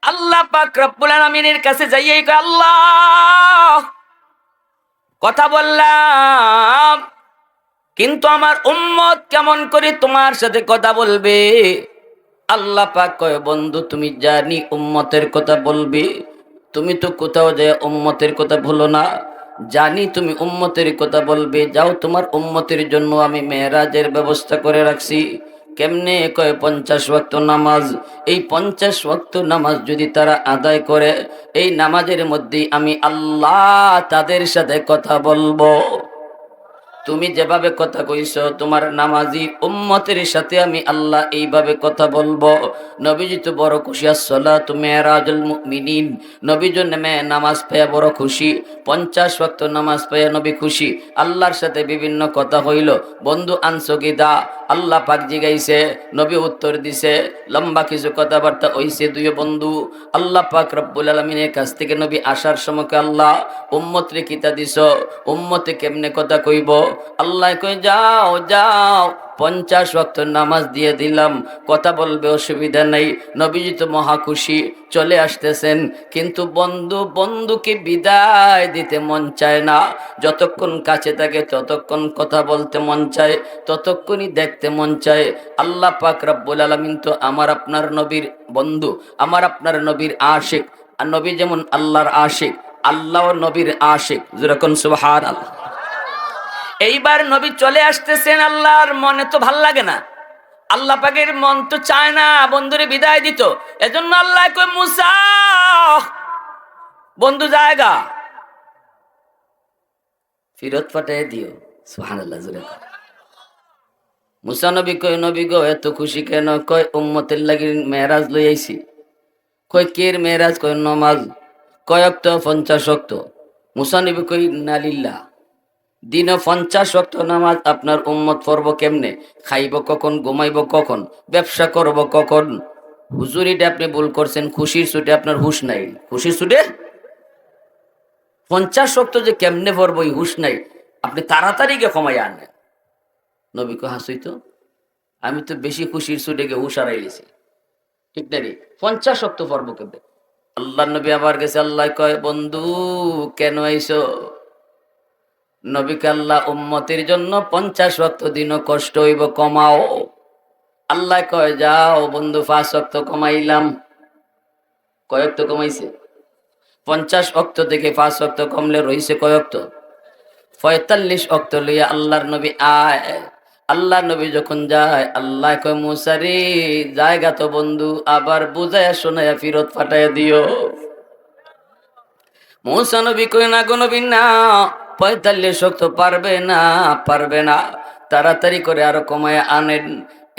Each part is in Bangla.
আল্লাহ পাক রব্বুল আলামিনের কাছে যাইয়াই কয়, আল্লাহ কথা বললাম, কিন্তু আমার উম্মত কেমন করে তোমার সাথে কথা বলবে? আল্লাহ পাক কয়, বন্ধু তুমি জানি উম্মতের কথা বলবে, তুমি তো কোথাও যায় উম্মতের কথা বলো না। জানি তুমি উম্মতের কথা বলবে, যাও তোমার উম্মতের জন্য আমি মেরাজের ব্যবস্থা করে রাখছি। কেমনে? কয় 50 ওয়াক্ত নামাজ। এই 50 ওয়াক্ত নামাজ যদি তারা আদায় করে, এই নামাজের মধ্যেই আমি আল্লাহ তাদের সাথে কথা বলবো। তুমি যেভাবে কথা কইছো তোমার নামাজি উম্মতের সাথে আমি আল্লাহ এইভাবে কথা বলবো। নবীজি তো বড় খুশি, আসসালাতু মিরাজুল মুমিনিন। নবী জন্য নামাজ পেয়ে বড় খুশি, 50 ওয়াক্ত নামাজ পেয়ে নবী খুশি। আল্লাহর সাথে বিভিন্ন কথা হইল। বন্ধু আনছো কি দা? আল্লাহ পাক জিগাইছে, নবী উত্তর দিছে, লম্বা কিছু কথাবার্তা হইছে দুই বন্ধু। আল্লাহ পাক রব্বুল আলামিনের কাছ থেকে নবী আসার সময় আল্লাহ উম্মত রে কিতা দিছ, উম্মতে কেমনে কথা কইব? আল্লাহ কই, যাও যাও 50 ওয়াক্ত নামাজ দিয়ে দিলাম, কথা বলবে, অসুবিধা নাই। নবীজি তো মহা খুশি, চলে আসতেছেন। কিন্তু বন্ধুকে বিদায় দিতে মন চায় না। যতক্ষণ কাছে থাকে ততক্ষণ কথা বলতে মন চায়, ততক্ষণই দেখতে মন চায়। আল্লাহ পাক রব্বুল আলামিন তো আমার আপনার নবীর বন্ধু, আমার আপনার নবীর আশিক। আর নবী যেমন আল্লাহর আশিক, আল্লাহ নবীর আশিক। যেরকম সুবহানাল্লাহ। এইবার নবী চলে আসতেছেন, আল্লাহর মনে তো ভাল লাগে না, আল্লাহ পাকের মন তো চায় না বন্ধুরে বিদায় দিত। এজন্য আল্লাহ কই, মুসা বন্ধু জায়গা ফিরত পাঠিয়ে দিও। সুবহানাল্লাহ। মুসা নবী কই, নবী গো এত খুশি কেন? কয় উম্মতের লাগি মেরাজ লই আইছি। কয় কের মেরাজ? কয় নমাজ। কয় ওয়াক্ত? 50 ওয়াক্ত। মুসা নবী কই, নালিল্লাহ, দিনে 50 ওয়াক্ত নামাজ আপনার উম্মত পড়ব কেমনে? খাইব কখন? ঘুমাইব কখন? ব্যবসা করব কখন? হুজুরিটা আপনি ভুল করছেন, খুশির ছুটে আপনার হুশ নাই। খুশির ছুটে 50 ওয়াক্ত যে কেমনে পড়ব এই হুশ নাই, আপনি তাড়াতাড়ি গিয়ে কমাই আনেন। নবী কো, হাসুই তো, আমি তো বেশি খুশির ছুটে গিয়ে হুশ হারাই গেছি, ঠিক না রে? 50 ওয়াক্ত পড়ব কেমনে? আল্লাহ নবী আবার গেছে। আল্লাহ কয়, বন্ধু কেন আইছো? নবীকে আল্লাহ উম্মতের জন্য 50 ওয়াক্ত দিন কষ্ট হইব, কমাও। আল্লাহ কয়, যাও বন্ধু 5 ওয়াক্ত কমাইলাম। কয় ওয়াক্ত কমাইছে? 50 ওয়াক্ত থেকে 5 ওয়াক্ত কমলে রইছে কয় ওয়াক্ত? 45 ওয়াক্ত লইয়া আল্লাহর নবী আয়। আল্লাহ নবী যখন যায়, আল্লাহ কয়, মুসা রে জায়গা তো বন্ধু, আবার বুঝায়া শোনায়া ফিরত পাঠাইয়া দিও। মুসা নবী কই, না গো নবী না, 45 ওয়াক্ত পারবে না, পারবে না, তাড়াতাড়ি করে আরো কমায় আনেন।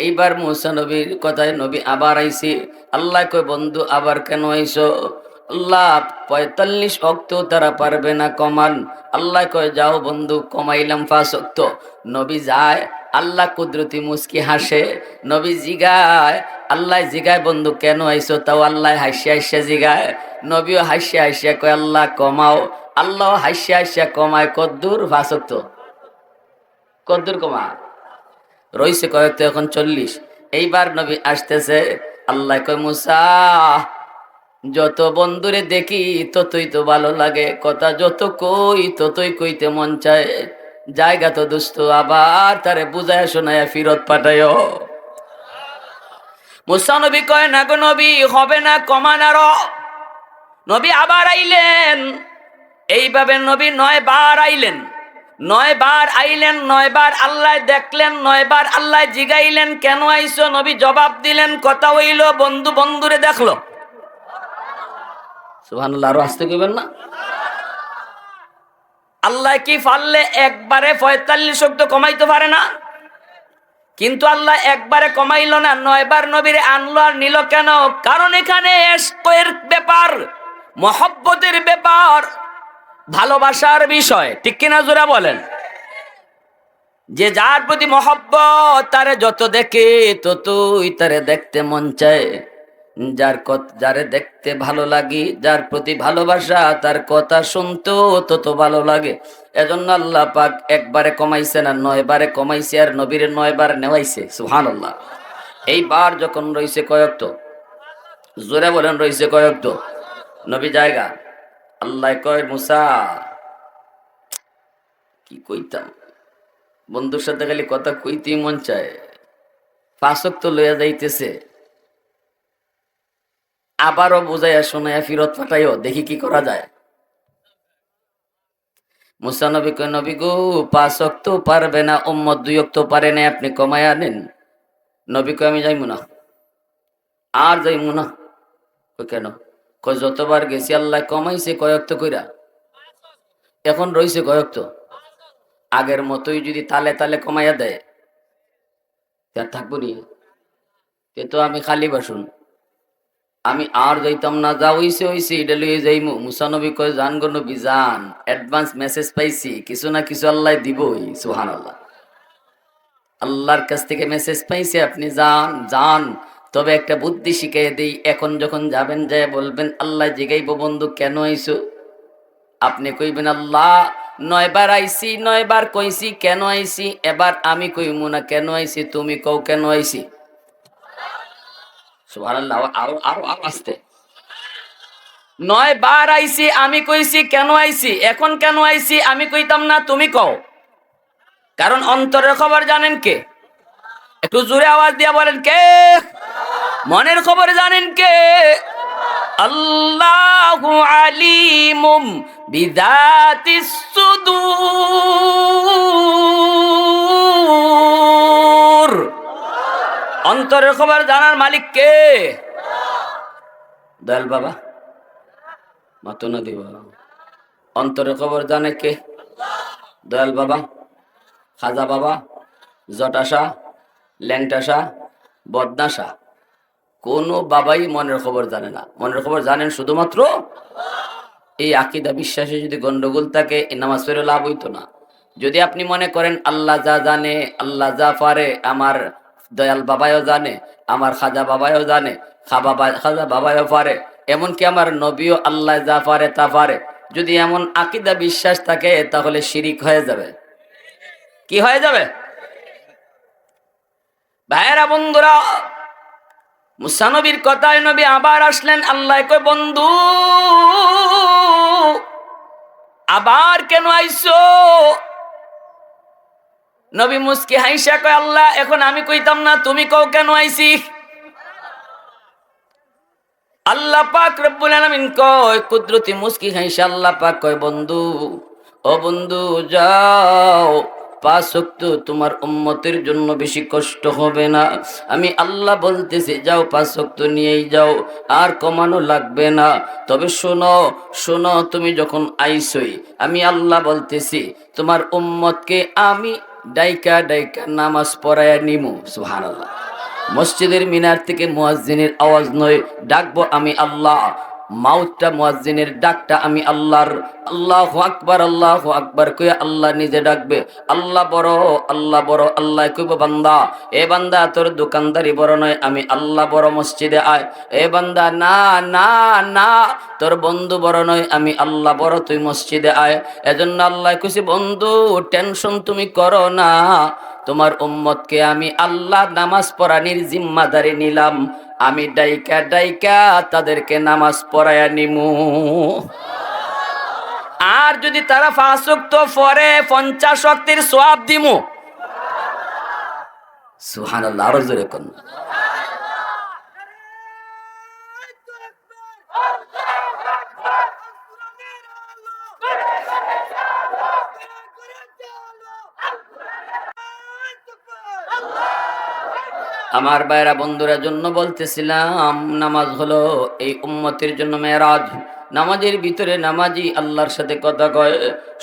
এইবার মুসা নবীর কথায় নবী আবার আইছে। আল্লাহ কয়, বন্ধু আবার কেন আইছো? আল্লাহ 45 ওয়াক্ত তারা পারবে না, কমান। আল্লাহ কয়, যাও বন্ধু কমাইলাম 5 ওয়াক্ত। নবী যায়, আল্লাহ কুদরতি মুস্কি হাসে। নবী জিগায়, আল্লাহ জিগায়, বন্ধু কেন আইছো? তাও আল্লাহ হাসিয়া হাসিয়া জিগায়। নবীও হাসিয়া হাসিয়া কয়, আল্লাহ কমাও। আল্লাহ হাসিয়া হাসিয়া কমায়। কদ্দুর? 5 ওয়াক্ত। কদ্দুর কমা রইছে কয়েকটা? এখন 40। এইবার নবী আসতেছে। আল্লাহ কয়, মুসা যত বন্ধুরে দেখি ততই তো ভালো লাগে, কথা যত কই ততই কইতে মন চায়। জায়গা তো দুস্থ, আবার তারে বুঝায় শোনায় ফিরত পাঠায়। মুসা নবী কয়, না গো নবী হবে না, কমান আরো। নবী আবার আইলেন। এইভাবে নবী 9 বার আইলেন। 9 বার আইলেন, 9 বার আল্লাহ দেখলেন, 9 বার আল্লাহ জিগাইলেন, কেন আইছো? নবী জবাব দিলেন, কথা হইল, বন্ধু বন্ধুরে দেখলো। সুবহানাল্লাহ। আরো আসতে কইবেন না? আল্লাহ কি পারলে একবারে 45 ওয়াক্ত কমাইতে পারে না? কিন্তু আল্লাহ একবারে কমাইল না, 9 বার নবীরে আনলো আর নিল কেন? কারণ এখানে ইশকের ব্যাপার, মহব্বতের ব্যাপার, ভালোবাসার বিষয়, ঠিক কিনা জোরা বলেন? যে যার প্রতি মহব্বত, তারে যত দেখে ততই তারে দেখতে মন চায়। যারে দেখতে ভালো লাগে, যার প্রতি ভালোবাসা, তার কথা শুনতেও তত ভালো লাগে। এজন্য আল্লাহ পাক একবারে কমাইছে না, 9 বারে কমাইছে, আর নবীরে 9 বার নেওয়াইছে। সুবহানাল্লাহ। এইবার যখন রইছে কয়েকটা জোরে বলেন রইছে কয়েক তো নবী জায়গা। আল্লাহ কয় মুসা কি কইতাম, বন্ধুর সাথে খালি কথা কইতেই মন চায়, পাঁচক তো লইয়া যাইতেছে, আবারও বুঝাইয়া শোনাইয়া ফিরত পাঠাইও, দেখি কি করা যায়। মুসা নবী কয় নবী গো, পাঁচক তো পারবে না, উম্মত দুইক তো পারে না, আপনি কমায় আনেন। নবী কয় আমি যাইমু না, আর যাইমু না। কই কেন? কয় যতবার গেছি আল্লাহ কমাইছে কয়েক তো কইরা, এখন রইছে কয়েক তো, আগের মতোই যদি তালে তালে কমাইয়া দেয় তার থাকবো নি? এ তো আমি খালি বাসুন, আমি আর যাইতাম না, যা হইছে হইছে, এটা লইয়ে যাইমু। মুসা নবী কয় জান গো নবী জান, অ্যাডভান্স মেসেজ পাইছি, কিছু না কিছু আল্লাহ দিবই। সুবহানাল্লাহ, আল্লাহর কাছ থেকে মেসেজ পাইছি, আপনি যান যান। তবে একটা বুদ্ধি শিখাই দেই, এখন যখন যাবেন যায় বলবেন আল্লাহ জিগাইব বন্ধু কেন আইছো? আপনি কইবেন আল্লাহ 9 বার আইছি, 9 বার কইছি কেন আইছি, এবার আমি কইমু না কেন আইছি, তুমি কও কেন আইছি। সুবহানাল্লাহ, আরো আরো আরো আস্তে। 9 বার আইছি, আমি কইছি কেন আইছি, এখন কেন আইছি আমি কইতাম না, তুমি কও। কারণ অন্তরের খবর জানেন কে? একটু জোরে আওয়াজ দিয়া বলেন কে? মনের খবর জানেন কে? আল্লাহু আলিমুম বিযাতিস সুদূর। অন্তরের খবর জানার মালিক কে? দয়াল বাবা মাতো না দিবা। অন্তরের খবর জানে কে? দয়াল বাবা, খাজা বাবা, জটাশা, ল্যাংটাশা, বদনাশা, কোনো বাবাই মনের খবর জানে না। মনের খবর জানেন শুধুমাত্র। এই আকীদা বিশ্বাসে যদি গন্ডগোল থাকে, এই নামাজ পড়ে লাভ হইতো না। যদি আপনি মনে করেন আল্লাহ যা জানে, আল্লাহ যা পারে, আমার দয়াল বাবাও জানে, আমার খাজা বাবাও জানে, খাজা বাবাও পারে, এমনকি আমার নবীও আল্লাহ যা পারে তা পারে, যদি এমন আকীদা বিশ্বাস থাকে তাহলে শিরিক হয়ে যাবে। কি হয়ে যাবে? ভাইয়েরা বন্ধুরা, মুসা নবীর কথায় নবী আবার আসলেন। আল্লাহ কয় বন্ধু আবার কেন আইছো? নবী মুস্কি হাইসা কয় আল্লাহ এখন আমি কইতাম না, তুমি কও কেন আইছি। আল্লাহ পাক রব্বুল আলামিন কয় কুদরতি মুস্কি হাইসা আল্লাহ পাক কয় বন্ধু, ও বন্ধু যাও, 5 ওয়াক্ত তোমার উম্মতের জন্য বেশি কষ্ট হবে না। আমি আল্লাহ বলতেছি যাও 5 ওয়াক্ত নিয়েই যাও, আর কমানো লাগবে না। তবে শোনো শোনো, তুমি যখন আইসই আমি আল্লাহ বলতেছি তোমার উম্মতকে আমি ডাইকা ডাইকা নামাজ পড়ায়া নিমু। সুবহানাল্লাহ, মসজিদের মিনার থেকে মুয়াজ্জিনের আওয়াজ নয়, ডাকবো আমি আল্লাহ। মাউতটা মুয়াজ্জিনের, ডাকটা আমি আল্লাহর। আল্লাহু আকবার, আল্লাহু আকবার কইয়া আল্লাহ নিজে ডাকবে। আল্লাহ বড়, আল্লাহ বড়। আল্লাহ কইব বান্দা, এ বান্দা তোর দোকানদারি বড় নয়, আমি আল্লাহ বড়, মসজিদে আয়। এ বান্দা না না না, তোর বন্ধু বড় নয়, আমি আল্লাহ বড়, তুই মসজিদে আয়। এজন্য আল্লাহ কইছে বন্ধু টেনশন তুমি করো না, তোমার উম্মতকে আমি আল্লাহ নামাজ পড়ানির জিম্মাদারি নিলাম। আমি ডাইকা ডাইকা তাদেরকে নামাজ পড়ায়া নিমু। আর যদি তারা 5 ওয়াক্ত পড়ে 50 ওয়াক্তের সওয়াব দিমু। সুবহানাল্লাহ, আরো জোরে কোন। আমার ভাইরা বন্ধুরা জন্য বলতেছিলাম, নামাজ হলো এই উম্মতের জন্য মেরাজ। নামাজের ভিতরে নামাজি আল্লাহর সাথে কথা কয়,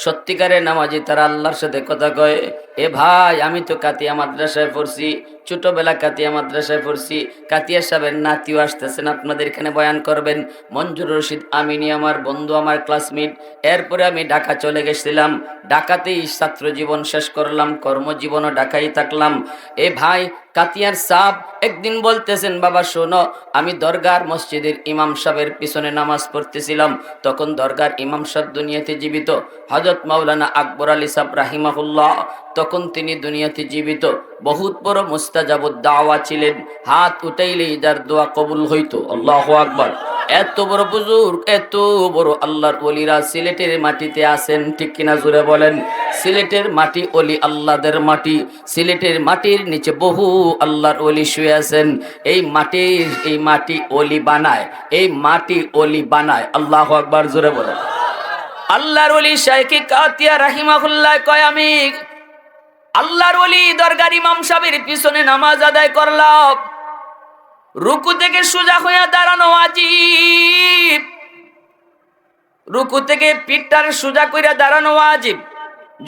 সত্যিকারের নামাজি তারা আল্লাহর সাথে কথা কয়। এ ভাই আমি তো কাতিয়া মাদ্রাসায় পড়ছি, ছোটবেলা কাতিয়া মাদ্রাসায় পড়ছি। কাতিয়া সাহেবের নাতিও আসতেছেন আপনাদের এখানে বয়ান করবেন, মঞ্জুর রশিদ আমিনী আমার বন্ধু, আমার ক্লাসমেট। এরপরে আমি ঢাকা চলে গেছিলাম, ঢাকাতেই ছাত্র জীবন শেষ করলাম, কর্মজীবনও ঢাকায় থাকলাম। এ ভাই কাতিয়ার সাহেব একদিন বলতেছেন বাবা শোনো, আমি দরগার মসজিদের ইমাম সাহেবের পিছনে নামাজ পড়তেছিলাম, তখন দরগার ইমাম সাহেব দুনিয়াতে জীবিত, হযরত মাওলানা আকবর আলী সাহেব রাহিমাহুল্লাহ। তখন যখন তিনি দুনিয়াতে জীবিত বহুত বড় মুস্তাজাবুদ দাওয়া ছিলেন, হাত উঠাইলেই যার দোয়া কবুল হইতো। আল্লাহু আকবার। এত বড় বুজুর্গ, এত বড় আল্লাহর ওলিরা সিলেটের মাটিতে আছেন, ঠিক কিনা জোরে বলেন? সিলেটের মাটি ওলি আল্লাহদের মাটি, সিলেটের মাটির নিচে বহু আল্লাহর ওলি শুয়ে আছেন। এই মাটি ওলি বানায়, এই মাটি ওলি বানায়। আল্লাহু আকবার, জোরে বলেন। আল্লাহর ওলি শাইখ কাতিয়া রাহিমাহুল্লাহ কয়, আমি আল্লাহর ওলি দরগার ইমাম সাহেবের পিছনে নামাজ আদায় করলাম, রুকু থেকে সোজা হয়ে দাঁড়ানো ওয়াজিব, রুকু থেকে পিঠটার সোজা কইরা দাঁড়ানো ওয়াজিব।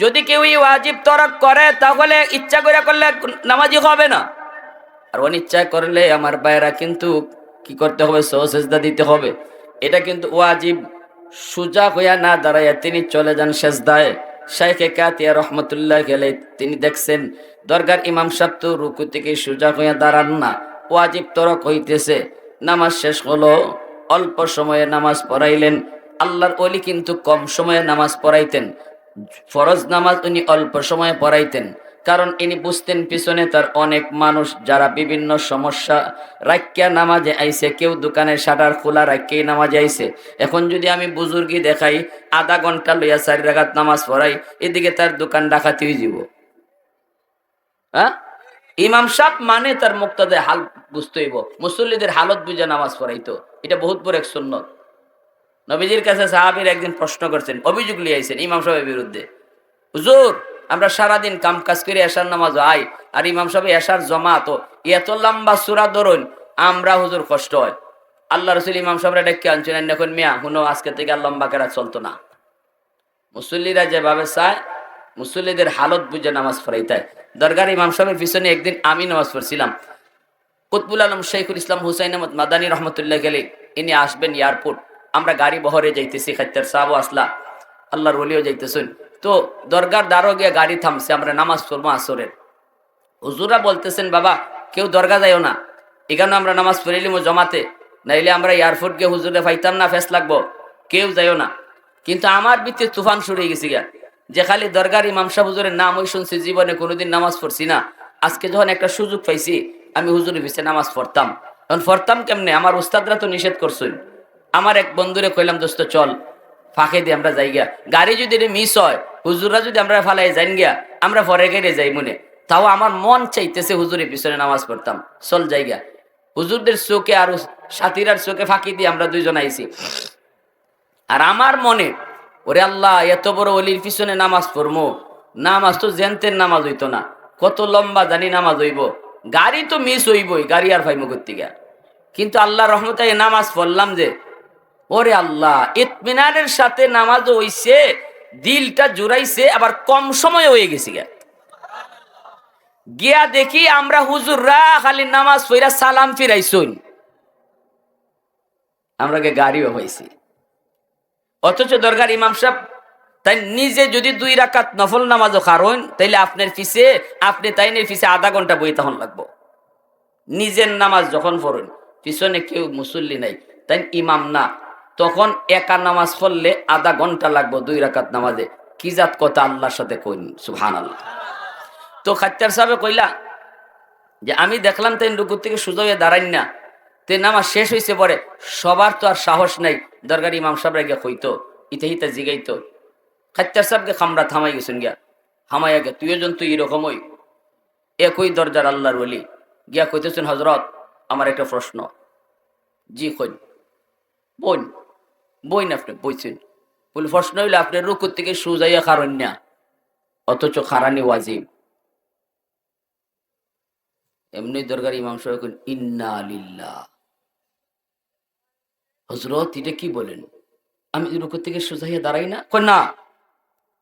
যদি কেউ এই ওয়াজিব তরক করে তাহলে ইচ্ছা করে করলে নামাজি হবে না, আর অনিচ্ছা করলে আমার ভাইরা কিন্তু কি করতে হবে? সেজদা দিতে হবে। এটা কিন্তু ওয়াজিব। সোজা হইয়া না দাঁড়াইয়া তিনি চলে যান সেজদায়। শাইখে কাতিয়া রহমতুল্লাহ আলাইহি তিনি দেখছেন দরগার ইমাম সাহেব তো রুকু থেকে সোজা হইয়া দাঁড়ান না, ওয়াজিব তরক হইতেছে। নামাজ শেষ হলো, অল্প সময়ে নামাজ পড়াইলেন। আল্লাহর ওলি কিন্তু কম সময়ে নামাজ পড়াইতেন, ফরজ নামাজ উনি অল্প সময়ে পড়াইতেন, কারণ ইনি বুঝতেন পিছনে তার অনেক মানুষ যারা বিভিন্ন সমস্যা রাখিয়া নামাজে আইছে, কেউ দোকানের শাটার খোলা রাখিয়ে নামাজে আইছে। এখন যদি আমি বুজুর্গি দেখাই, আধা ঘন্টা লইয়া 4 রাকাত নামাজ পড়াই, এদিকে তার দোকান ডাকাতি হয়ে যাব। হ্যাঁ, ইমাম সাহেব মানে তার মুক্তাদের হাল বুঝতে হইব, মুসল্লিদের হালত বুঝে নামাজ পড়াইতো। এটা বহুত বড় এক সুন্নত। নবীজির কাছে সাহাবীর একদিন প্রশ্ন করছেন, অভিযোগ লিয়ে আইছেন ইমাম সাহেবের বিরুদ্ধে, হুজুর আমরা সারাদিন কাম কাজ করে এশার নামাজ আই, আর ইমাম সাহেব এশার জমা তো এত লম্বা সূরা ধরুন, আমরা হুজুর কষ্ট হয়। আল্লাহ রাসূল ইমাম সাহেবরা ডেকে আনছেন, এখন মিয়া হুনো আজকে থেকে আর লম্বা কেরা চলতো না। মুসল্লিরা যেভাবে চায় মুসল্লিদের হালত বুঝে নামাজ পড়াইতে। দরগার ইমাম সাহেবের পিছনে একদিন আমি নামাজ পড়ছিলাম। কুতবুল আলম শৈখুল ইসলাম হুসাইন আহমদ মাদানী রহমতুল্লাহ আলাইহি ইনি আসবেন এয়ারপোর্ট, আমরা গাড়ি বহরে যাইতেছি, খাইতার সাহাবও আসলা, আল্লাহর ওলিও যাইতেছেন। তো দরগার দ্বারও গিয়ে গাড়ি থামছে, আমরা নামাজ পড়বো আসরের। হুজুরা বলতেছেন, বাবা কেউ দরগা যাইও না, এখানে আমরা নামাজ পড়িলিম জমাতে, নাইলে আমরা এয়ারপোর্ট গিয়ে হুজুরে পাইতাম না, ফেস লাগবো, কেউ যাইও না। কিন্তু আমার ভিতরে তুফান শুরু হয়ে গেছি গা, যে খালি দরগার ইমাম সাহেব হুজুরের নাম ওই শুনছি, জীবনে কোনোদিন নামাজ পড়ছি না। আজকে যখন একটা সুযোগ পাইছি, আমি হুজুরের পিছিয়ে নামাজ পড়তাম। তখন পড়তাম কেমনে? আমার উস্তাদরা তো নিষেধ করছেন। আমার এক বন্ধুরে কইলাম, দোস্ত চল ফাঁকে দিয়ে আমরা যাই গিয়া, গাড়ি যদি মিস হয়, হুজুররা যদি আমরা ফালাই যাই গিয়া, আমরা পরে গাড়ি যাই মনে। তাও আমার মন চাইতেছে হুজুরের পিছনে নামাজ পড়তাম, চল যাই গিয়া। হুজুরদের চোখে আর সাথীরার চোখে ফাঁকি দিয়ে আমরা দুইজন আইছি। আর আমার মনে, ওরে আল্লাহ এত বড় অলির পিছনে নামাজ পড়বো, নামাজ তো জেনতের নামাজ হইতো না, কত লম্বা জানি নামাজ হইব, গাড়ি তো মিস হইবই, গাড়ি আর ফাইমো করতে গিয়া। কিন্তু আল্লাহ রহমতে নামাজ পড়লাম যে, ওরে আল্লাহ ইতমিনানের সাথে নামাজ হইছে, দিলটা জুড়াইছে, আবার কম সময় হয়ে গেছি গিয়া দেখি আমরা হুজুররা খালি নামাজ পড়া সালাম ফিরাইছুন, আমরা গাড়িও হয়েছি। অথচ দরগার ইমাম সাহেব তাই নিজে যদি 2 রাকাত নফল নামাজও খারোন, তাইলে আপনার পিছে আপনি তাইনের পিছে আধা ঘন্টা বই তখন লাগবো। নিজের নামাজ যখন পড়ুন, পিছনে কেউ মুসল্লি নাই, তাই ইমাম না, তখন একা নামাজ পড়লে আধা ঘন্টা লাগবো 2 রাকাত নামাজে। কি জাত কথা আল্লাহর সাথে কইন, সুবহানাল্লাহ। তো খাত্তার সাহেব কইলা যে আমি দেখলাম তাই রুকু থেকে সোজা হয়ে দাঁড়াই না, তে নামাজ শেষ হয়েছে, পরে সবার তো আর সাহস নাই দরগার ইমাম সাহেবরা গিয়া কইতো, ইতে হিতে জিগাইতো। খাত্তার সাহেবকে খামরা থামাই গেছেন গিয়া, হামাইয়া গে তুইও জন তুই এরকমই একই দরজার আল্লাহর ওলি গিয়া কইতেছেন, হজরত আমার একটা প্রশ্ন। জি কইন, বইন আপনি বইছেন। বলে প্রশ্ন হইলে আপনি রুকু থেকে সোজাইয়া খারণ না, অথচ খারানি ওয়াজিব। এমনি দরগার ইমাম সাহেব কইন, ইন্না লিল্লাহ। হযরত এটা কি বলেন? আমি রুকু থেকে সোজাইয়া দাঁড়াই না? কই না,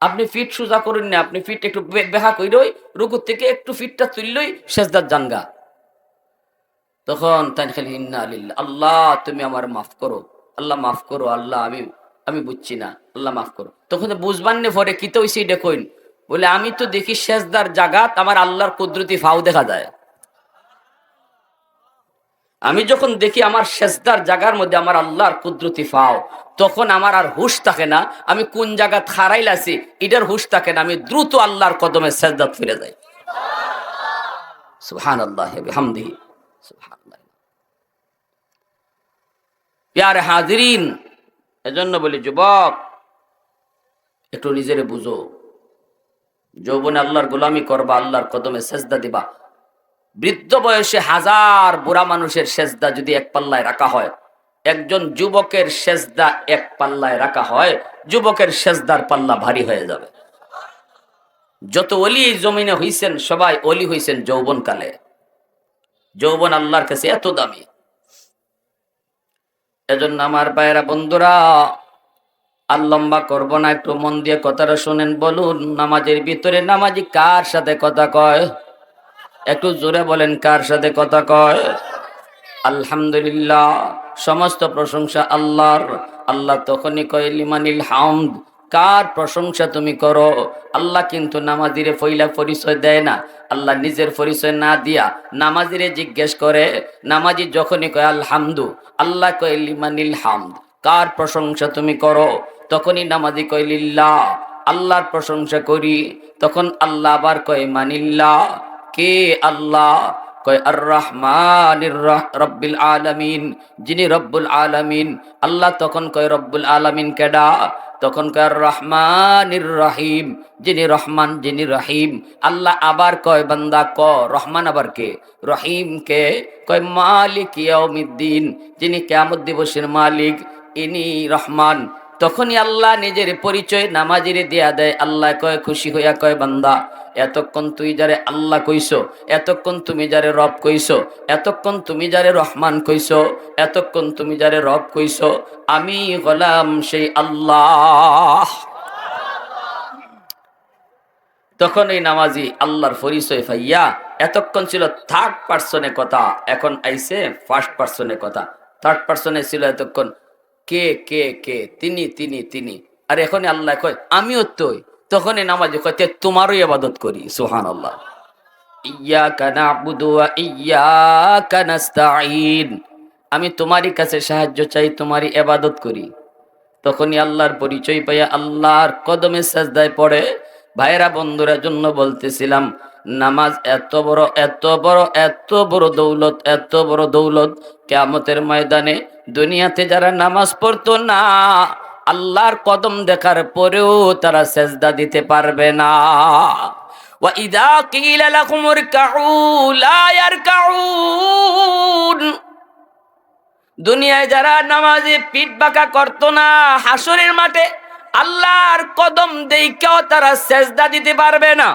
আপনি ফিট সোজা করুন না, আপনি ফিট একটু বেহা কইরই, রুকু থেকে একটু ফিটটা তুললই সেজদার জানগা। তখন তাই খালি ইন্না লিল্লাহ, আল্লাহ তুমি আমার মাফ করো, আল্লাহ মাফ করো, আল্লাহ আমি বুঝছি না, আল্লাহ মাফ করো। তখন তো বুঝবান নে পরে কি তো হইছে এটা কইন। বলে আমি তো দেখি সেজদার জাগাত আমার আল্লাহর কুদরতি ফাও দেখা যায়। আমি যখন দেখি আমার সেজদার জায়গার মধ্যে আমার আল্লাহর কুদরতি ফাও, তখন আমার আর হুশ থাকে না আমি কোন জায়গা খারাইল আছি, এটার হুশ থাকে না। আমি দ্রুত আল্লাহর কদমে সেজদাত ফিরে যাই। সুবহানাল্লাহ বিহামদিহি, সুবহানাল্লাহ। প্যারে হাজিরিন, এজন্য বলি যুবক একটু নিজেরে বুঝো। যৌবনে আল্লাহর গোলামি করবা, আল্লাহর কদমে সেজদা দিবা। বৃদ্ধ বয়সে হাজার বুড়া মানুষের সেজদা যদি এক পাল্লায় রাখা হয়, একজন যুবকের সেজদা এক পাল্লায় রাখা হয়, যুবকের সেজদার পাল্লা ভারী হয়ে যাবে। যত ওলি জমিনে হইছেন সবাই ওলি হইছেন যৌবন কালে। যৌবন আল্লাহর কাছে এত দামি। এজন্য আমার ভাইয়েরা বন্ধুরা, আর লম্বা করবো না, একটু মন দিয়ে কথাটা শুনেন। বলুন, নামাজের ভিতরে নামাজি কার সাথে কথা কয়? একটু জোরে বলেন, কার সাথে কথা কয়? আলহামদুলিল্লাহ, সমস্ত প্রশংসা আল্লাহর। আল্লাহ তখনই কয় লিমানিল হামদ, কার প্রশংসা তুমি করো। আল্লাহ কিন্তু নামাজিরে ফইলা পরিচয় দেয় না। আল্লাহ নিজের পরিচয় না দিয়া নামাজিরে জিজ্ঞেস করে। নামাজি যখনই কয় আলহামদু, আল্লাহ কয় লিমানিল হামদ, কার প্রশংসা তুমি করো। তখনই নামাজি কয় লিল্লাহ, আল্লাহর প্রশংসা করি। তখন আল্লাহ আবার কয় মানিল্লাহ, কে আল্লাহ? কয় আর রহমানির রব্বিল আলামিন, যিনি রব্বুল আলামিন। আল্লাহ তখন কয় রব্বুল আলামিন কেডা? তখন কয় আর রহমানির রহিম, যিনি রহমান, যিনি রহিম। আল্লাহ আবার কয় বান্দা ক রহমান আবার কে? রহিম কে? কয় মালিক ইয়াউমিদ্দিন, যিনি কিয়ামত দিবসের মালিক, ইনি রহমান। তখনই আল্লাহ নিজের পরিচয় নামাজিরে দিয়া দেয়। আল্লাহ কয় খুশি হইয়া কয় বান্দা, এতক্ষণ তুই যারে আল্লাহ কইছো, এতক্ষণ তুমি যারে রব কইছো, এতক্ষণ তুমি যারে রহমান কইছো, এতক্ষণ তুমি যারে রব কইছো, আমি গোলাম সেই আল্লাহ। তখন এই নামাজি আল্লাহর পরিচয় পাইয়া, এতক্ষণ ছিল থার্ড পার্সনে কথা, এখন আইছে ফার্স্ট পার্সনে কথা। থার্ড পার্সনে ছিল এতক্ষণ কে কে কে, তিনি তিনি তিনি। আর এখন আল্লাহ কয় আমিও তোই। তখন এই নামাজি কয় তোমারই ইবাদত করি। সুবহানাল্লাহ। ইয়্যাকা না'বুদু ওয়া ইয়্যাকা নাস্তাঈন, আমি তোমারই কাছে সাহায্য চাই, তোমারই ইবাদত করি। তখনই আল্লাহর পরিচয় পাইয়া আল্লাহর কদমে সাজদায় পড়ে। ভাইরা বন্ধুরা, জন্য বলতেছিলাম নামাজ এত বড় এত বড় এত বড় দৌলত, এত বড় দৌলত। কিয়ামতের ময়দানে দুনিয়াতে যারা নামাজ পড়তো না, আল্লাহর কদম দেখার পরেও তারা সেজদা দিতে পারবে না। ওয়া ইযা কিলা লাকুম ইরকাউ লা ইয়ারকাউন, দুনিয়ায় যারা নামাজে পিঠ বাঁকা করতো না, হাসরের মাঠে আল্লাহর কদম দেইখাও তারা সেজদা দিতে পারবে না।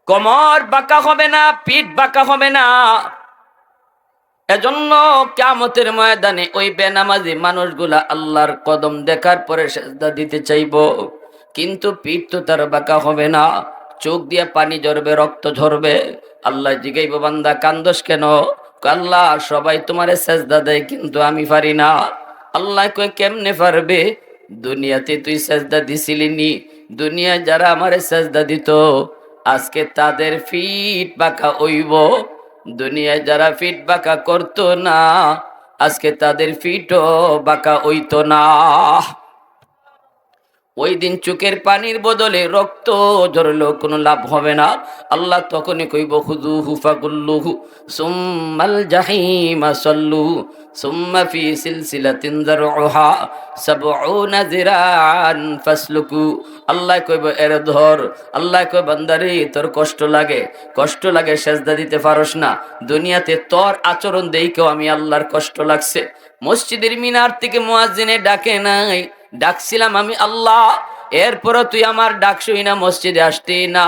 কোমর বাঁকা হবে না, পিঠ বাঁকা হবে না। এজন্য কিয়ামতের ময়দানে ওই বেনামাজি মানুষগুলা আল্লাহর কদম দেখার পরে সেজদা দিতে চাইবো, কিন্তু পিঠ তো তার বাঁকা হবে না, চোখ দিয়ে পানি ঝরবে, রক্ত ঝরবে। আল্লাহ জিগাইব বান্দা কান্দোস কেন? আল্লাহ সবাই তোমারে সেজদা দেয় কিন্তু আমি পারি না। আল্লাহ কয় কেমনে পারবে? দুনিয়াতে তুই সেজদা দিছিলি নি? দুনিয়ায় যারা আমারে সেজদা দিত আজকে তাদের পিঠ বাঁকা হইব। দুনিয়ায় যারা পিঠ বাঁকা করতো না আজকে তাদের পিঠও বাঁকা হইতো না। ওই দিন চোখের পানির বদলে রক্ত ঝরলেও কোনো লাভ হবে না। আল্লাহ তখনই কইব খুযুহু ফাগুল্লুহু সুম্মাল জাহিমা সাল্লুহু সুম্মা ফি সিলসিলাতিন যারউহা সাবউনা যিরান ফাসলুকু। আল্লাহ কইব এর ধর। আল্লাহ কই বান্দারে তোর কষ্ট লাগে সেজদা দিতে পারস না। দুনিয়াতে তোর আচরণ দেইকেও আমি আল্লাহর কষ্ট লাগছে। মসজিদের মিনার থেকে মুয়াজ্জিনে ডাকে নাই, ডাকছিলাম আমি আল্লাহ, এরপরও তুই আমার ডাক শুই না, মসজিদে আসতি না।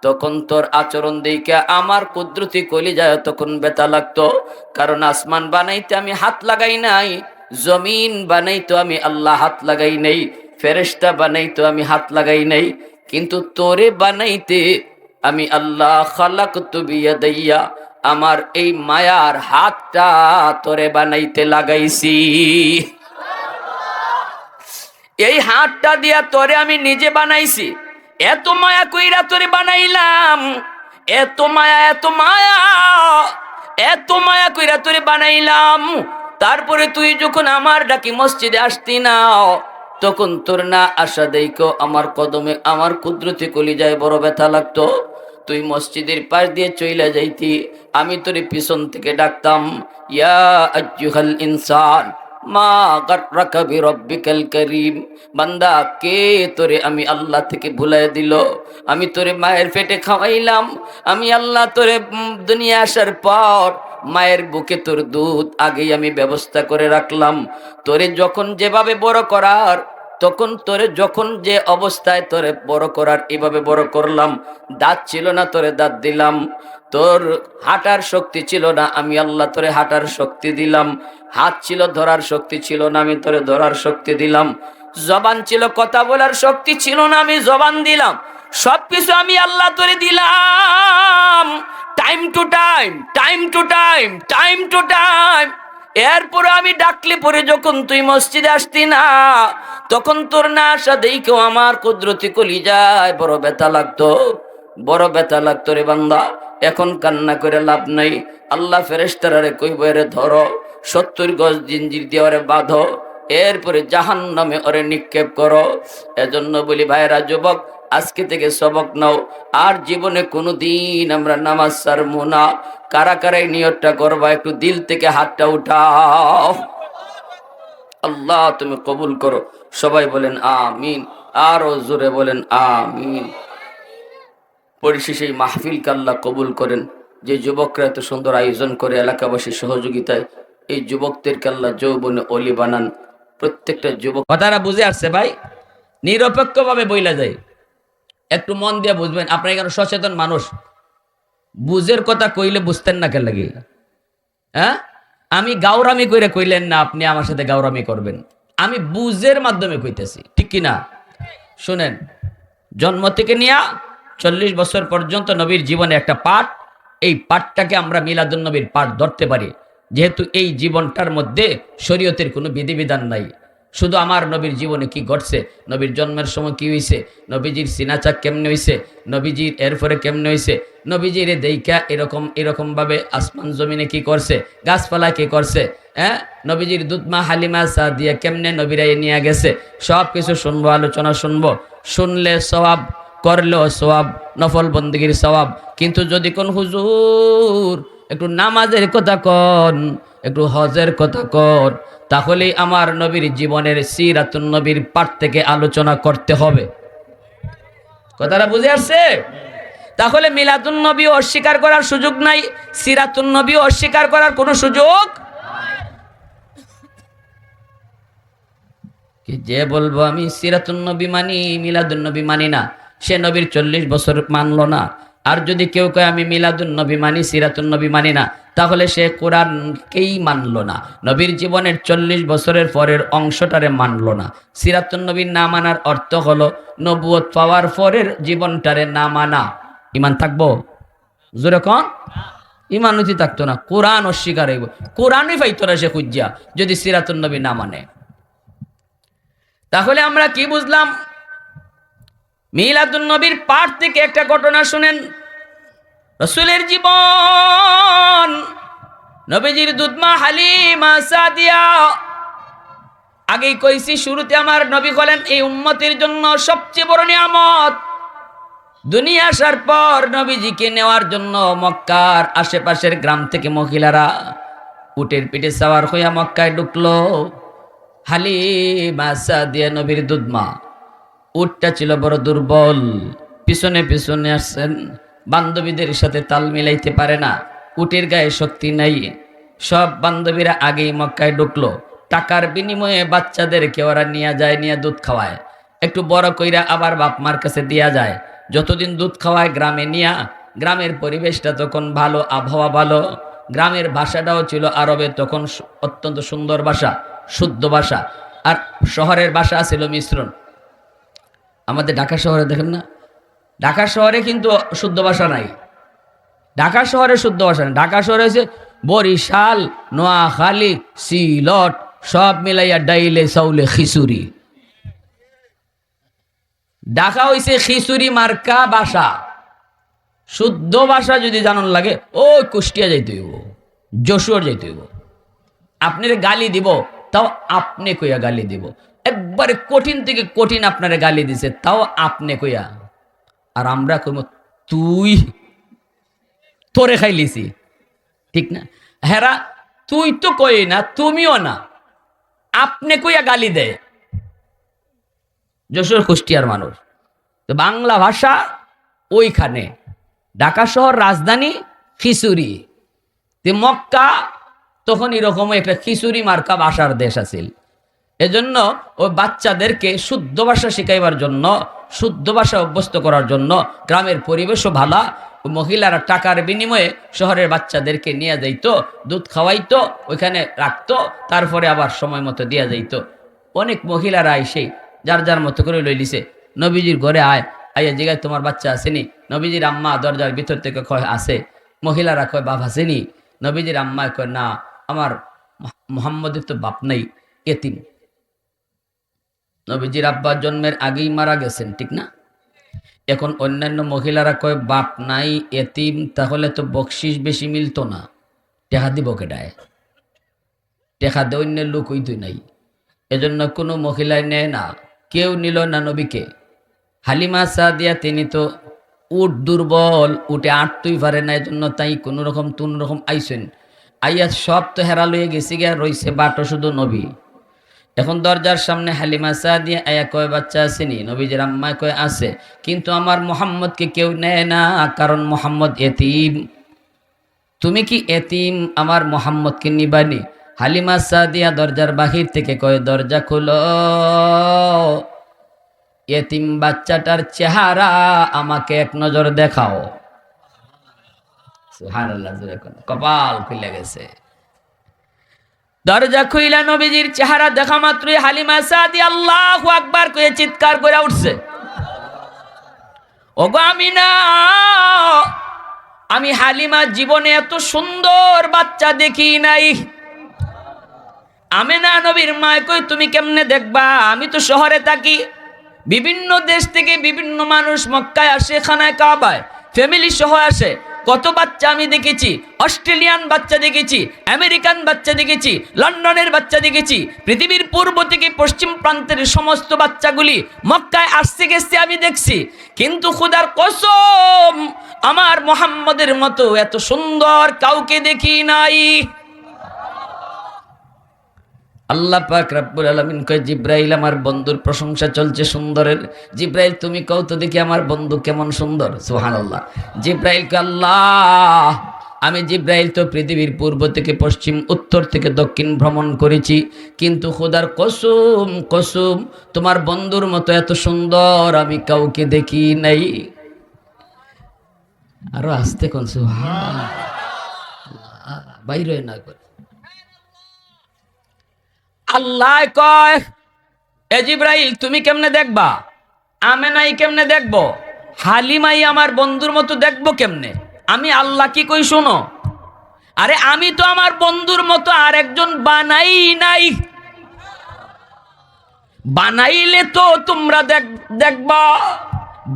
তখন তোর আচরণ দেখে আমার কুদরতি কলিজায় তখন ব্যথা লাগতো। কারণ আসমান বানাইতে আমি হাত লাগাই নাই, জমিন বানাইতো আমি আল্লাহ হাত লাগাই নাই, ফেরেশতা বানাইতো আমি হাত লাগাই নাই, কিন্তু তোরে বানাইতে আমি আল্লাহ খালাকতু বিয়াদাইয়া, আমার এই মায়ার হাতটা তোরে বানাইতে লাগাইছি। এই হাতটা দিয়া তোরে আমি নিজে বানাইছি। এত মায়া কইরা তোরে বানাইলাম, এত মায়া এত মায়া। এত মায়া কইরা তোরে বানাইলাম, তারপরে তুই যখন আমার ডাকি মসজিদে আসতি না, তখন তোর না আসা দেইকো আমার কদমে আমার কুদরতি কলিজায় বড় ব্যথা লাগতো। তুই মসজিদের পাশ দিয়ে চইলা যাইতি, আমি তোরে পিছন থেকে ডাকতাম, ইয়া আইয়ুহাল ইনসান মা গাররাকা বিরব্বিকাল কারীম। বান্দা, কে তোরে আমি আল্লাহ থেকে ভুলাই দিল? আমি তোরে মায়ের পেটে খাওয়াইলাম, আমি আল্লাহ তোরে দুনিয়া আসার পর মায়ের বুকে তোর দুধ আগেই আমি ব্যবস্থা করে রাখলাম। তোরে যখন যেভাবে বড় করার, তখন তোরে যখন যে অবস্থায় তোরে বড় করার এভাবে বড় করলাম। দাঁত ছিল না, তোরে দাঁত দিলাম। তোর হাঁটার শক্তি ছিল না, আমি আল্লাহ তোরে হাঁটার শক্তি দিলাম। হাত ছিল, ধরার শক্তি ছিল না, আমি তোরে ধরার শক্তি দিলাম। জবান ছিল, কথা বলার শক্তি ছিল না, আমি জবান দিলাম। সবকিছু আমি আল্লাহ তোরে দিলাম, time to time, time to time, time to time. এরপরে আমি ডাকলে পরে যখন তুই মসজিদে আসতি না, তখন তোর না আসা দেখেও আমার কুদরতি কলিজায় বড় ব্যথা লাগতো, বড় ব্যথা লাগতো রে বান্দা। এখন কান্না করে লাভ নাই। আল্লাহ ফেরেশতারে কইব, এরে ধরো, 70 গজ জিঞ্জির দিয়ে ওরে বাঁধো, এরপরে জাহান্নামে ওরে নিক্ষেপ করো। এজন্য বলি ভাইরা, যুবক, আজকে থেকে সবক নাও, আর জীবনে কোনো দিন আমরা নামাজ ছাড়বো না। কারা কারা এই নিয়তটা করবা? একটু দিল থেকে হাতটা উঠাও। আল্লাহ তুমি কবুল করো। সবাই বলেন আমিন, আরো জোরে বলেন আমিন। পরিশেষে এই মাহফিলকে আল্লাহ কবুল করেন। যে যুবকরা এত সুন্দর আয়োজন করে এলাকাবাসীর সহযোগিতায়, এই যুবকদেরকে আল্লাহ যৌবনে অলি বানান। প্রত্যেকটা যুবক কথাটা বুঝে আসছে ভাই? নিরপেক্ষভাবে বইলা যায়, একটু মন দিয়ে বুঝবেন। আপনার এখানে সচেতন মানুষ, বুঝের কথা কইলে বুঝতেন না কেন লাগে? হ্যাঁ, আমি গাউরামি কইরে কইলেন না, আপনি আমার সাথে গাউরামি করবেন। আমি বুঝের মাধ্যমে কইতেছি, ঠিক কিনা? শুনেন, জন্ম থেকে নিয়ে 40 বছর পর্যন্ত নবীর জীবনে একটা পাঠ, এই পাঠটাকে আমরা মিলাদুন নবীর পাঠ ধরতে পারি, যেহেতু এই জীবনটার মধ্যে শরীয়তের কোনো বিধিবিধান নাই। শুধু আমার নবীর জীবনে কি ঘটছে, নবীর জন্মের সময় কি হয়েছে, নবীজির সিনাচাক কেমনে হয়েছে, নবীজির এরপরে কেমনে হয়েছে, নবীজির দেইকা এরকম ভাবে আসমান জমিনে কি করছে, গাছপালা কি করছে, হ্যাঁ, নবীজির দুধমা হালিমা সাদিয়া কেমনে নবীরা নিয়ে গেছে, সব কিছু শুনবো, আলোচনা শুনবো। শুনলে সওয়াব, করলেও সওয়াব, নফল বন্দেগীর সওয়াব। কিন্তু যদি কোন হুজুর একটু নামাজের কথা কন, একটু হজের কথা কন, তাহলেই আমার নবীর জীবনের সিরাতুন নবীর পাঠ থেকে আলোচনা করতে হবে। কথাটা বুঝে আসছে? তাহলে মিলাদুন নবী অস্বীকার করার সুযোগ নাই, সিরাতুন নবী অস্বীকার করার কোনো সুযোগ। যে বলবো আমি সিরাতুন নবী মানি, মিলাদুন নবী মানি না, সে নবীর 40 বছর মানলো না। আর যদি কেউ কয় আমি মিলাদুন নবী মানি, সিরাতুন নবী মানি না, তাহলে সে কোরআনকেই মানলো না, নবীর জীবনের 40 বছরের পরের অংশটারে মানলো না। সিরাতুন নবীর না মানার অর্থ হলো নবুয়ত পাওয়ার পরের জীবনটারে না মানা। ইমান থাকবো? জোরে কন, ইমান উঠি থাকতো না, কোরআন অস্বীকার হইব, কোরআনই পাইতো না সে খুঁজিয়া, যদি সিরাতুন নবী না মানে। তাহলে আমরা কি বুঝলাম? মিলাদুন নবীর পাঠ থেকে একটা ঘটনা শুনেন। রাসূলের জীবন, নবীজির দুধমা হালিমা সাদিয়া। আগেই কইছি শুরুতে, আমার নবী হলেন এই উম্মতের জন্য সবচেয়ে বড় নিয়ামত। দুনিয়া আসার পর নবীজিকে নেওয়ার জন্য মক্কার আশেপাশের গ্রাম থেকে মহিলারা উটের পিঠে সাওয়ার হইয়া মক্কায় ঢুকলো। হালিমা সাদিয়া নবীর দুধমা, উটটা ছিল বড় দুর্বল, পিছনে পিছনে আসছেন, বান্ধবীদের সাথে তাল মিলাইতে পারে না, উটের গায়ে শক্তি নাই। সব বান্ধবীরা আগেই মক্কায় ঢুকলো, টাকার বিনিময়ে বাচ্চাদেরকে ওরা নিয়ে যায়, নিয়ে দুধ খাওয়ায়, একটু বড় কইরা আবার বাপ মার কাছে দিয়া যায়। যতদিন দুধ খাওয়ায় গ্রামে নিয়া, গ্রামের পরিবেশটা তখন ভালো, আবহাওয়া ভালো, গ্রামের ভাষাটাও ছিল আরবে তখন অত্যন্ত সুন্দর ভাষা, শুদ্ধ ভাষা। আর শহরের ভাষা ছিল মিশ্রণ। আমাদের ঢাকা শহরে দেখেন না, ঢাকা শহরে কিন্তু শুদ্ধ ভাষা নাই। ঢাকা শহরে শুদ্ধ ভাষা নাই। ঢাকা শহরে হচ্ছে বরিশাল, নোয়াখালী, সিলট সব মিলাইয়া ডাইলে চাউলে খিচুড়ি। ঢাকা হইছে খিচুড়ি মার্কা ভাষা। শুদ্ধ ভাষা যদি জানার লাগে, ও কুষ্টিয়া যাইতে হইব। যশোর যাইতে হইব, আপনার গালি দিব তাও আপনি কইয়া গালি দিব, একবারে কঠিন থেকে কঠিন আপনারে গালি দিছে তাও আপনি কইয়া, আর আমরা কইব তুই, তোরে খাইলিছি, ঠিক না? হেরা তুই তো কই না, তুমিও না, আপনি কইয়া গালি দেয়। যশোর কুষ্টিয়ার মানুষ তো বাংলা ভাষা ওইখানে, ঢাকা শহর রাজধানী খিচুড়ি, মক্কা তখন এরকম একটা খিচুড়ি মার্কা ভাষার দেশ আছিল। এজন্য ওই বাচ্চাদেরকে শুদ্ধ ভাষা শিখাইবার জন্য, শুদ্ধ ভাষা অভ্যস্ত করার জন্য গ্রামের পরিবেশও ভালো, মহিলারা টাকার বিনিময়ে শহরের বাচ্চাদেরকে নিয়ে যাইতো, দুধ খাওয়াইতো, ওইখানে রাখতো, তারপরে আবার সময় মতো দেওয়া যাইতো। অনেক মহিলারা এসে যার যার মতো করে লইলিছে, নবীজির ঘরে আয়, আইয়া জিগায় তোমার বাচ্চা আসেনি? নবীজির আম্মা দরজার ভিতর থেকে কয় আছে। মহিলারা কয় বাপ আসেনি? নবীজির আম্মা কয় না, আমার মুহাম্মদের তো বাপ নাই, এতিম। নবীজির আব্বা জন্মের আগেই মারা গেছেন, ঠিক না? এখন অন্যান্য মহিলারা কয় বাপ নাই, এতিম, তাহলে তো বকশিস বেশি মিলতো না, টেকা দিব কেডায়? টেকা দে অন্যের লোক হইতই নাই, এজন্য কোনো মহিলায় নেয় না, কেউ নিল না নবীকে। হালিমা সাদিয়া তিনি তো উট দুর্বল, উঠে আটতেই পারে না, এজন্য তাই কোনো রকম তুন রকম আইসেন, আইয়া সব তো হেরা লইয়ে গেছি গিয়া, রইছে বাটো শুধু নবী। এখন দরজার সামনে হালিমা সাদিয়া আয়া কয় বাচ্চা আসেনি? নবীজির আম্মা কয় আছে, কিন্তু আমার মোহাম্মদকে কেউ নেয় না, কারণ মোহাম্মদ এতিম। তুমি কি এতিম আমার মোহাম্মদকে নিবানি? হালিমা সাদিয়া দরজার বাহির থেকে কয় দরজা খুলো, এতিম বাচ্চাটার চেহারা আমাকে এক নজর দেখাও। সুবহানাল্লাহ, কপাল খুলে গেছে। দরজা খুইলা নবীজির চেহারা দেখা মাত্রই হালিমা সাদিয়া আল্লাহু আকবার কয়ে চিৎকার করে উঠছে, ওগো আমিনা, আমি হালিমা জীবনে এত সুন্দর বাচ্চা দেখি নাই। আমিনা নবীর মা কই তুমি কেমনে দেখবা, আমি তো শহরে থাকি, বিভিন্ন দেশ থেকে বিভিন্ন মানুষ মক্কায় আসে, খানায় কাবায় ফ্যামিলি সহ আসে, কত বাচ্চা আমি দেখেছি, অস্ট্রেলিয়ান বাচ্চা দেখেছি, আমেরিকান বাচ্চা দেখেছি, লন্ডনের বাচ্চা দেখেছি, পৃথিবীর পূর্ব থেকে পশ্চিম প্রান্তের সমস্ত বাচ্চাগুলি মক্কায় আসতে গেছে আমি দেখছি, কিন্তু খোদার কসম আমার মোহাম্মদের মতো এত সুন্দর কাউকে দেখি নাই। আল্লাহ পাক রব্বুল আলামিন কয় জিব্রাইল আমার বন্ধুর প্রশংসা চলছে সুন্দরের, জিব্রাইল তুমি কও তো দেখি আমার বন্ধু কেমন সুন্দর। সুবহানাল্লাহ। জিব্রাইল কয় আল্লাহ, আমি জিব্রাইল তো পৃথিবীর পূর্ব থেকে পশ্চিম, উত্তর থেকে দক্ষিণ ভ্রমণ করেছি, কিন্তু খোদার কসম কসম তোমার বন্ধুর মতো এত সুন্দর আমি কাউকে দেখি নাই। আরো আস্তে কোন সুবহানাল্লাহ, বাইরে না করে। আল্লাহ কয় এ জিব্রাইল তুমি কেমনে দেখবা, আমেনাই কেমনে দেখবো, হালিমাই আমার বন্ধুর মতো দেখবো কেমনে? আমি আল্লাহ কি কই শোনো, আরে আমি তো আমার বন্ধুর মতো আর একজন বানাই নাই, বানাইলে তো তোমরা দেখবা,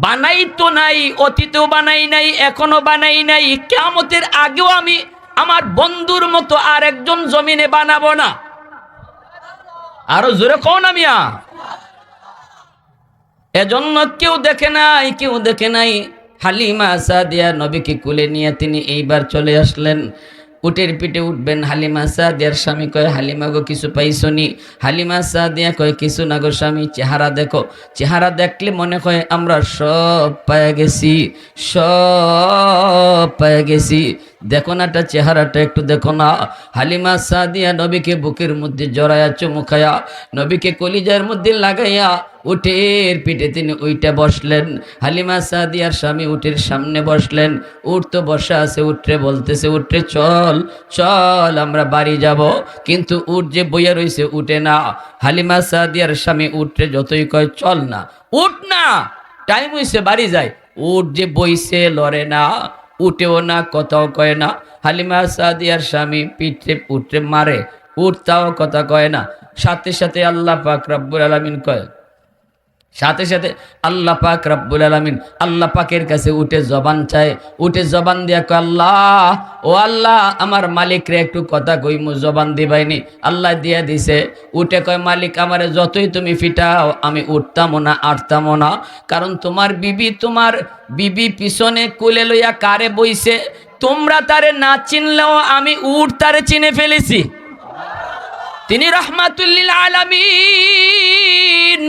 বানাই তো নাই, অতীতেও বানাই নাই, এখনো বানাই নাই, কিয়ামতের আগেও আমি আমার বন্ধুর মতো আর একজন জমিনে বানাবো না। আরো জোরে কও না মিয়া। এজন্য কেউ দেখে নাই, কেউ দেখে নাই। হালিমা সাদিয়া নবীকে কুলে নিয়ে তিনি এইবার চলে আসলেন, উটের পিঠে উঠবেন। হালিমা সাদিয়ার স্বামী কয় হালিমা গো কিছু পাইছনি? হালিমা সাদিয়া কয় কিছু না গো স্বামী, চেহারা দেখো, চেহারা দেখলে মনে হয় আমরা সব পায়ে গেছি, সব পায়ে গেছি, দেখো নাটা চেহারাটা একটু দেখো না। হালিমা সাদিয়া নবীকে বুকের মধ্যে জড়ায়া চুমুখায়া, নবীকে কলিজার মধ্যে লাগাইয়া উটের পিঠে তিনি উইটা বসলেন। হালিমা সাদিয়ার স্বামী উটের সামনে বসলেন, উট তো বসা আছে, উঠরে বলতেছে উঠরে চল চল আমরা বাড়ি যাব, কিন্তু উট যে বইয়া রইছে উঠে না। হালিমা সাদিয়ার স্বামী উঠরে যতই কয় চল না, উঠ না, টাইম হইছে বাড়ি যায়, উট যে বইছে লড়ে না, উঠেও না, কথাও কয় না। হালিমা সাদিয়ার স্বামী পিঠে উঠরে মারে, উঠ তাও কথা কয় না। সাথে সাথে আল্লাহ পাক রব্বুল আলামিন কয় সাথে সাথে আল্লাহ পাক রব্বুল আলামিন আল্লাহ পাকের কাছে উঠে জবান চায়, উঠে জবান দিয়া কয় আল্লাহ, ও আল্লাহ আমার মালিক রে একটু কথা কইমু, জবান দিবাইনি, আল্লাহ দিয়া দিছে। উঠে কয় মালিক আমারে যতই তুমি ফিটাও আমি উঠতামও না আটতামও না, কারণ তোমার বিবি পিছনে কোলে লইয়া কারে বইছে, তোমরা তারে না চিনলেও আমি উঠ তারে চিনে ফেলেছি। তিনি রাহমাতুল লিল আলামিন।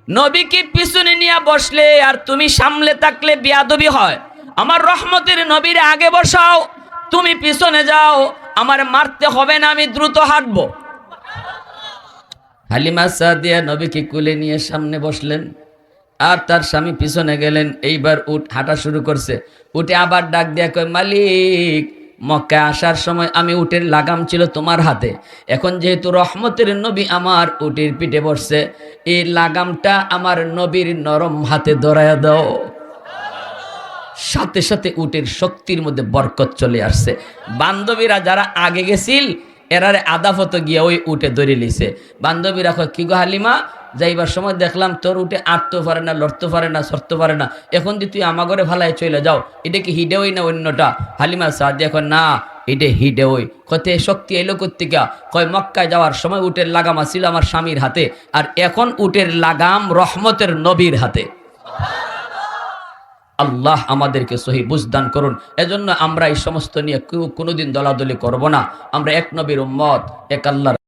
নবীকে পিছনে নিয়ে বসলে আর তুমি সামলে থাকলে বেয়াদবি হয়। আমার রহমতের নবীর আগে বসাও, তুমি পিছনে যাও, আমার মারতে হবে না, আমি দ্রুত হাঁটবো। হালিমা সাদিয়া নবীকে কোলে নিয়ে সামনে বসলেন আর তার স্বামী পিছনে গেলেন। এইবার উট হাঁটা শুরু করছে। উঠে আবার ডাক দিয়া কয় মালিক, মক্কায় আসার সময় আমি উটের লাগাম ছিল তোমার হাতে, এখন যেহেতু রহমতের নবী আমার উটের পিঠে বসছে, এই লাগামটা আমার নবীর নরম হাতে ধরায়া দাও। সাথে সাথে উটের শক্তির মধ্যে বরকত চলে আসছে। বান্ধবীরা যারা আগে গেছিল এরারে আদাফত গিয়া ওই উটে ধরে লিছে। বান্ধবীরা কয় কি গো হালিমা, যাইবার সময় দেখলাম তোর উঠে আটতেও পারে না, লড়তে পারে না, সরতে পারে না, এখন যে তুই আমার ঘরে ভালাই চলে যাও, এটা কি হিডেওই না অন্যটা? হালিমা সাদিয়া কয় না, এটা হিডেওই। কতে শক্তি এলো কোত্থেকে? কয় মক্কায় যাওয়ার সময় উটের লাগাম ছিল আমার স্বামীর হাতে, আর এখন উটের লাগাম রহমতের নবীর হাতে। আল্লাহ আমাদেরকে সহি বুঝদান করুন। এজন্য আমরা এই সমস্ত নিয়ে কোনোদিন দলাদলি করব না। আমরা এক নবীর উম্মত, এক আল্লাহর